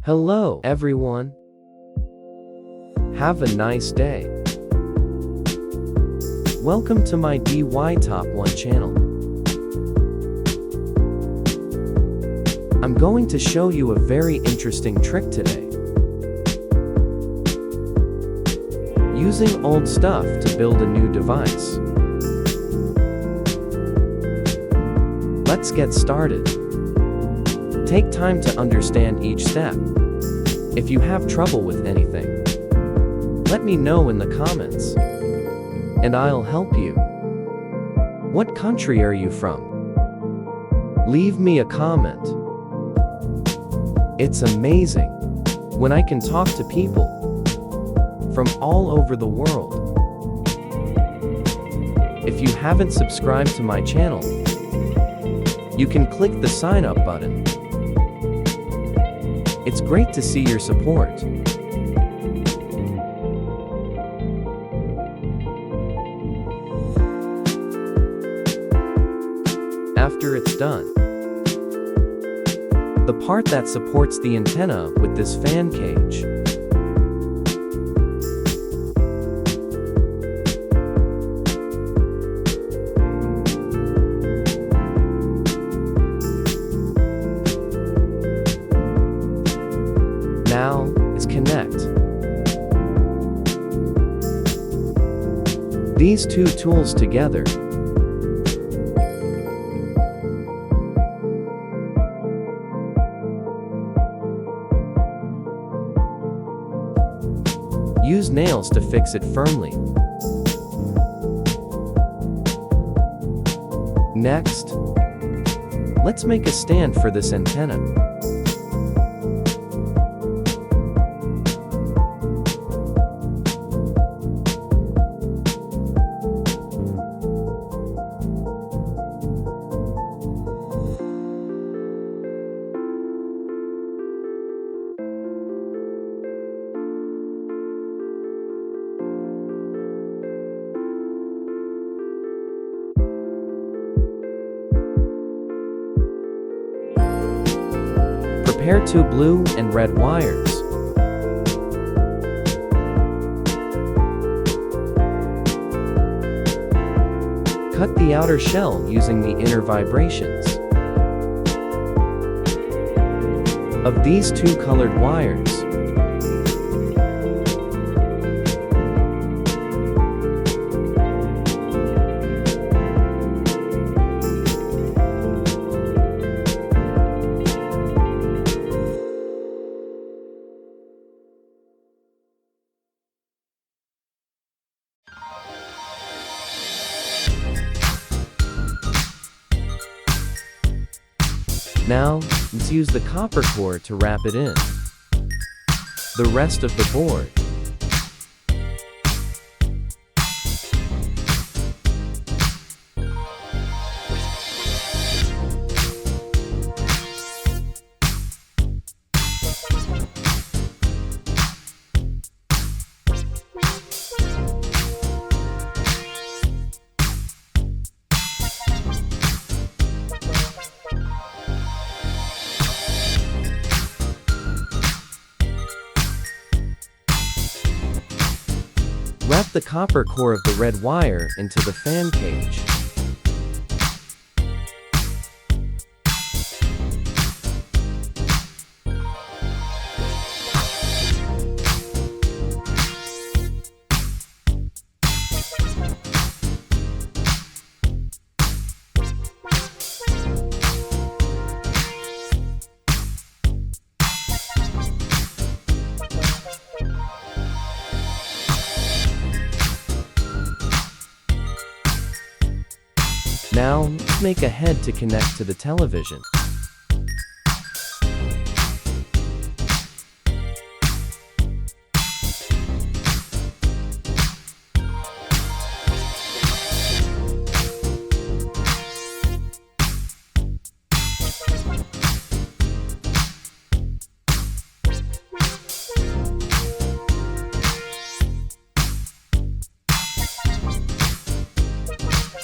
Hello, everyone. Have a nice day. Welcome to my DY Top 1 channel. I'm going to show you a very interesting trick today. Using old stuff to build a new device. Let's get started. Take time to understand each step. If you have trouble with anything, let me know in the comments, and I'll help you. What country are you from? Leave me a comment. It's amazing when I can talk to people from all over the world. If you haven't subscribed to my channel, you can click the sign up button. It's great to see your support. After it's done, the part that supports the antenna with this fan cage. Now is connect these two tools together. Use nails to fix it firmly. Next, let's make a stand for this antenna. Prepare two blue and red wires. Cut the outer shell using the inner vibrations of these two colored wires. Now, let's use the copper core to wrap it in the rest of the board. Wrap the copper core of the red wire into the fan cage. Now, let's make a head to connect to the television.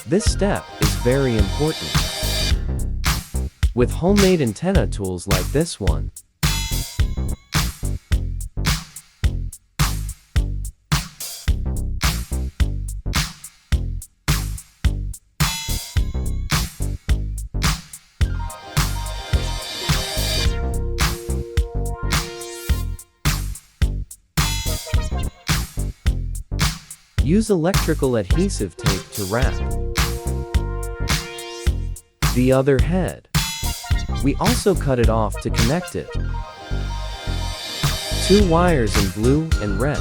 This step is very important. With homemade antenna tools like this one, Use electrical adhesive tape to wrap the other head. We also cut it off to connect it. 2 wires in blue and red.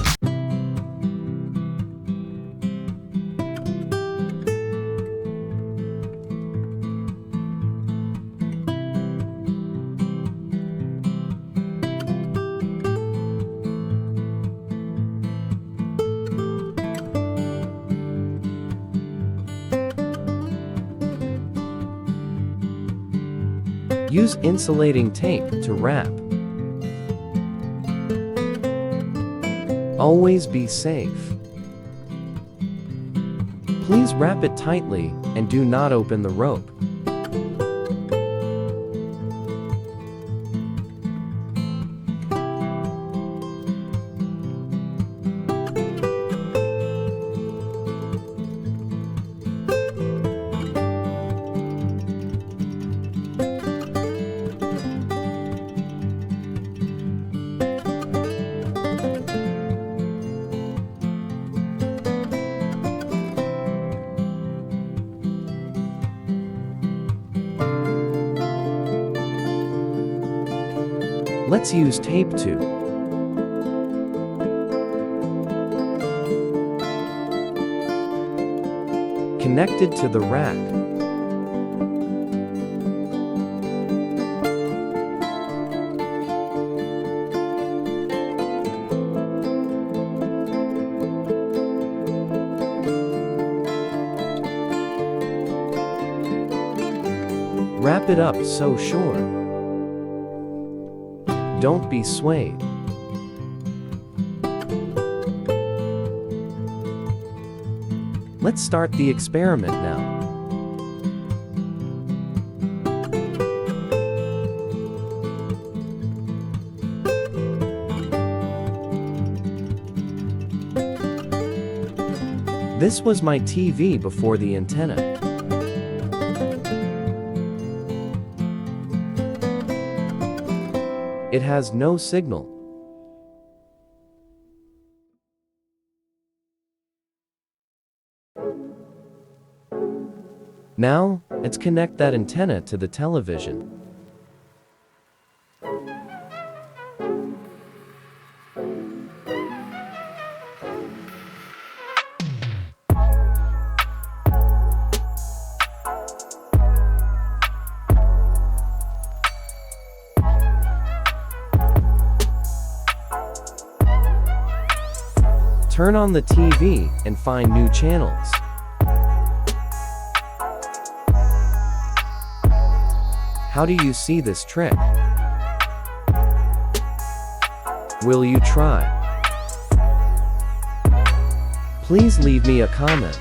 Use insulating tape to wrap. Always be safe. Please wrap it tightly and do not open the rope. Let's use tape to connect it to the rack. Wrap it up so short. Don't be swayed. Let's start the experiment now. This was my TV before the antenna. It has no signal. Now, let's connect that antenna to the television. Turn on the TV and find new channels. How do you see this trick? Will you try? Please leave me a comment.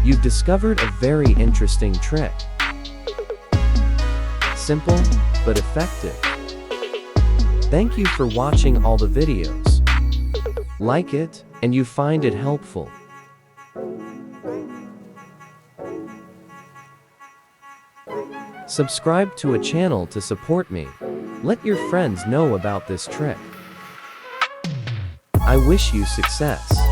You've discovered a very interesting trick. Simple, but effective. Thank you for watching all the videos. Like it, and you find it helpful. Subscribe to a channel to support me. Let your friends know about this trick. I wish you success.